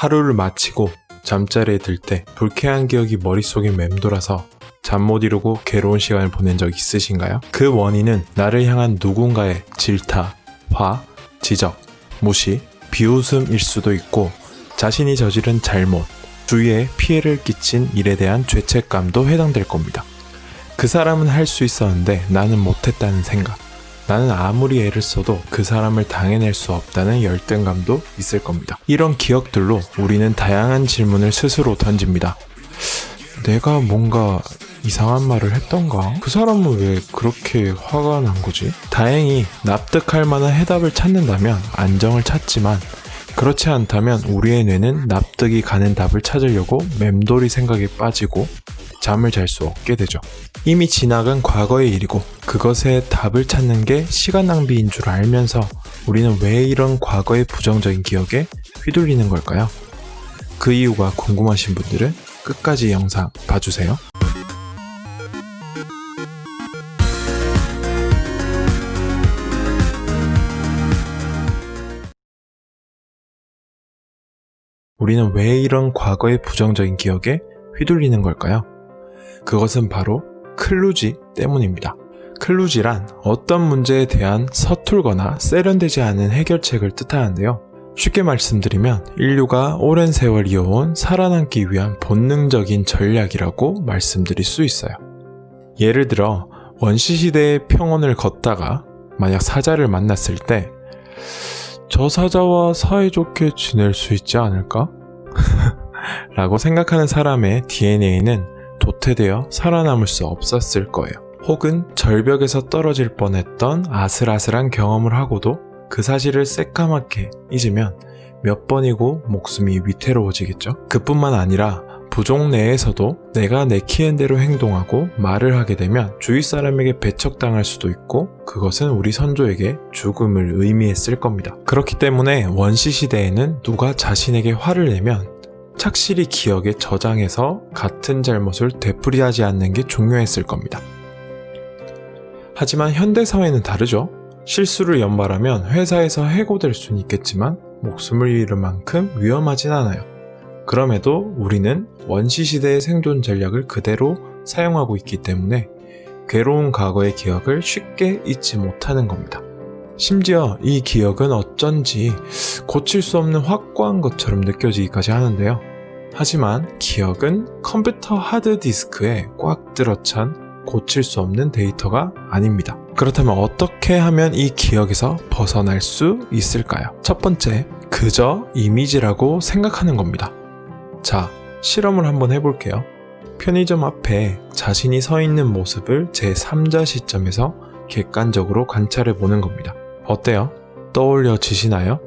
하루를 마치고 잠자리에 들 때 불쾌한 기억이 머릿속에 맴돌아서 잠 못 이루고 괴로운 시간을 보낸 적 있으신가요? 그 원인은 나를 향한 누군가의 질타, 화, 지적, 무시, 비웃음일 수도 있고 자신이 저지른 잘못, 주위에 피해를 끼친 일에 대한 죄책감도 해당될 겁니다. 그 사람은 할 수 있었는데 나는 못했다는 생각, 나는 아무리 애를 써도 그 사람을 당해낼 수 없다는 열등감도 있을 겁니다. 이런 기억들로 우리는 다양한 질문을 스스로 던집니다. 내가 뭔가 이상한 말을 했던가? 그 사람은 왜 그렇게 화가 난 거지? 다행히 납득할 만한 해답을 찾는다면 안정을 찾지만 그렇지 않다면 우리의 뇌는 납득이 가는 답을 찾으려고 맴돌이 생각에 빠지고 잠을 잘 수 없게 되죠. 이미 지나간 과거의 일이고 그것에 답을 찾는 게 시간 낭비인 줄 알면서 우리는 왜 이런 과거의 부정적인 기억에 휘둘리는 걸까요? 그 이유가 궁금하신 분들은 끝까지 영상 봐주세요. 우리는 왜 이런 과거의 부정적인 기억에 휘둘리는 걸까요? 그것은 바로 클루지 때문입니다. 클루지란 어떤 문제에 대한 서툴거나 세련되지 않은 해결책을 뜻하는데요. 쉽게 말씀드리면 인류가 오랜 세월 이어온 살아남기 위한 본능적인 전략이라고 말씀드릴 수 있어요. 예를 들어 원시시대의 평원을 걷다가 만약 사자를 만났을 때 저 사자와 사이좋게 지낼 수 있지 않을까? 라고 생각하는 사람의 DNA는 도태되어 살아남을 수 없었을 거예요. 혹은 절벽에서 떨어질 뻔했던 아슬아슬한 경험을 하고도 그 사실을 새까맣게 잊으면 몇 번이고 목숨이 위태로워지겠죠. 그뿐만 아니라 부족 내에서도 내가 내키는 대로 행동하고 말을 하게 되면 주위 사람에게 배척당할 수도 있고 그것은 우리 선조에게 죽음을 의미했을 겁니다. 그렇기 때문에 원시시대에는 누가 자신에게 화를 내면 착실히 기억에 저장해서 같은 잘못을 되풀이하지 않는 게 중요했을 겁니다. 하지만 현대사회는 다르죠. 실수를 연발하면 회사에서 해고될 수는 있겠지만 목숨을 잃을 만큼 위험하진 않아요. 그럼에도 우리는 원시시대의 생존 전략을 그대로 사용하고 있기 때문에 괴로운 과거의 기억을 쉽게 잊지 못하는 겁니다. 심지어 이 기억은 어쩐지 고칠 수 없는 확고한 것처럼 느껴지기까지 하는데요. 하지만 기억은 컴퓨터 하드디스크에 꽉 들어찬 고칠 수 없는 데이터가 아닙니다. 그렇다면 어떻게 하면 이 기억에서 벗어날 수 있을까요? 첫 번째, 그저 이미지라고 생각하는 겁니다. 자, 실험을 한번 해볼게요. 편의점 앞에 자신이 서 있는 모습을 제3자 시점에서 객관적으로 관찰해 보는 겁니다. 어때요? 떠올려지시나요?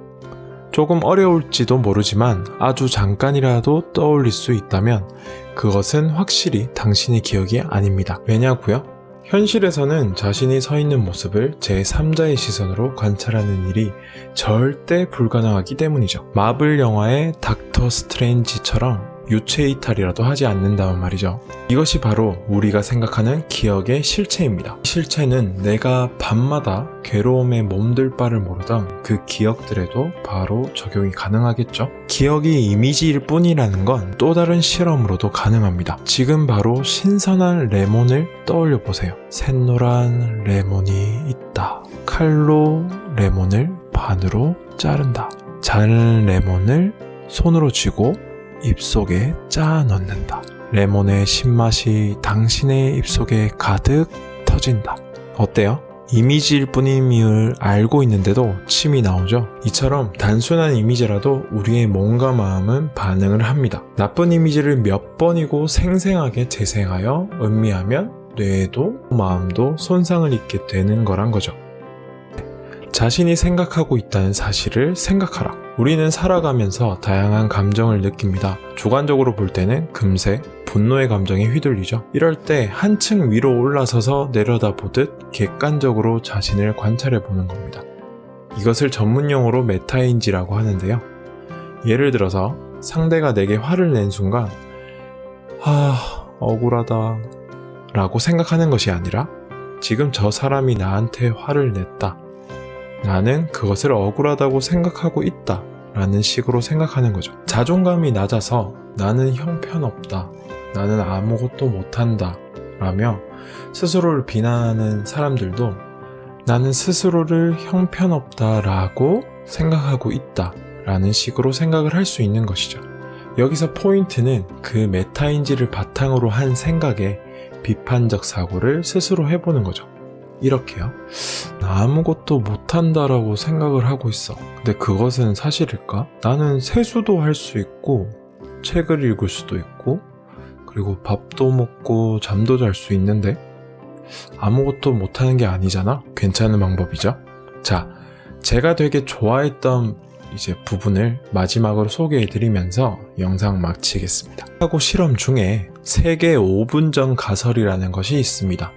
조금 어려울지도 모르지만 아주 잠깐이라도 떠올릴 수 있다면 그것은 확실히 당신의 기억이 아닙니다. 왜냐고요? 현실에서는 자신이 서 있는 모습을 제3자의 시선으로 관찰하는 일이 절대 불가능하기 때문이죠. 마블 영화의 닥터 스트레인지처럼 유체 이탈이라도 하지 않는다면 말이죠. 이것이 바로 우리가 생각하는 기억의 실체입니다. 실체는 내가 밤마다 괴로움에 몸둘 바를 모르던 그 기억들에도 바로 적용이 가능하겠죠. 기억이 이미지일 뿐이라는 건 또 다른 실험으로도 가능합니다. 지금 바로 신선한 레몬을 떠올려 보세요. 샛노란 레몬이 있다. 칼로 레몬을 반으로 자른다. 자른 레몬을 손으로 쥐고 입속에 짜 넣는다. 레몬의 신맛이 당신의 입속에 가득 터진다. 어때요? 이미지일 뿐임을 알고 있는데도 침이 나오죠? 이처럼 단순한 이미지라도 우리의 몸과 마음은 반응을 합니다. 나쁜 이미지를 몇 번이고 생생하게 재생하여 음미하면 뇌도 마음도 손상을 입게 되는 거란 거죠. 자신이 생각하고 있다는 사실을 생각하라. 우리는 살아가면서 다양한 감정을 느낍니다. 주관적으로 볼 때는 금세 분노의 감정에 휘둘리죠. 이럴 때 한층 위로 올라서서 내려다보듯 객관적으로 자신을 관찰해 보는 겁니다. 이것을 전문용어로 메타인지라고 하는데요. 예를 들어서 상대가 내게 화를 낸 순간 억울하다 라고 생각하는 것이 아니라 지금 저 사람이 나한테 화를 냈다. 나는 그것을 억울하다고 생각하고 있다 라는 식으로 생각하는 거죠. 자존감이 낮아서 나는 형편없다, 나는 아무것도 못한다 라며 스스로를 비난하는 사람들도 나는 스스로를 형편없다 라고 생각하고 있다 라는 식으로 생각을 할 수 있는 것이죠. 여기서 포인트는 그 메타인지를 바탕으로 한 생각에 비판적 사고를 스스로 해보는 거죠. 이렇게요. 나 아무것도 못한다라고 생각을 하고 있어. 근데 그것은 사실일까? 나는 세수도 할 수 있고 책을 읽을 수도 있고 그리고 밥도 먹고 잠도 잘 수 있는데 아무것도 못하는 게 아니잖아? 괜찮은 방법이죠. 자, 제가 되게 좋아했던 이제 부분을 마지막으로 소개해드리면서 영상 마치겠습니다. 하고 실험 중에 세계 5분 전 가설이라는 것이 있습니다.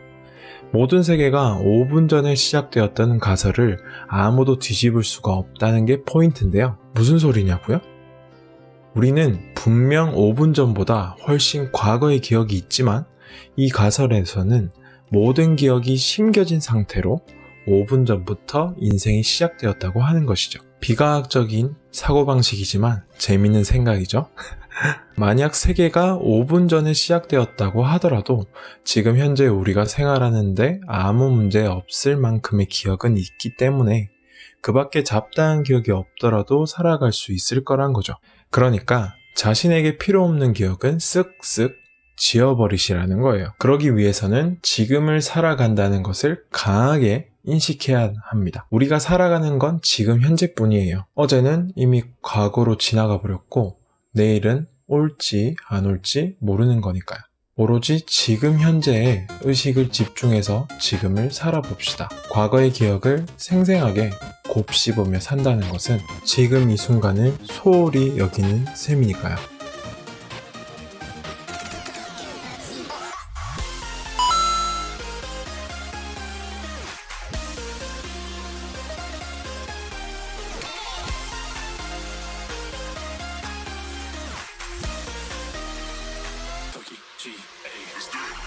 모든 세계가 5분 전에 시작되었다는 가설을 아무도 뒤집을 수가 없다는 게 포인트인데요. 무슨 소리냐고요? 우리는 분명 5분 전보다 훨씬 과거의 기억이 있지만 이 가설에서는 모든 기억이 심겨진 상태로 5분 전부터 인생이 시작되었다고 하는 것이죠. 비과학적인 사고방식이지만 재밌는 생각이죠. 만약 세계가 5분 전에 시작되었다고 하더라도 지금 현재 우리가 생활하는데 아무 문제 없을 만큼의 기억은 있기 때문에 그 밖에 잡다한 기억이 없더라도 살아갈 수 있을 거란 거죠. 그러니까 자신에게 필요 없는 기억은 쓱쓱 지워버리시라는 거예요. 그러기 위해서는 지금을 살아간다는 것을 강하게 인식해야 합니다. 우리가 살아가는 건 지금 현재뿐이에요. 어제는 이미 과거로 지나가 버렸고 내일은 올지 안 올지 모르는 거니까요. 오로지 지금 현재에 의식을 집중해서 지금을 살아봅시다. 과거의 기억을 생생하게 곱씹으며 산다는 것은 지금 이 순간을 소홀히 여기는 셈이니까요.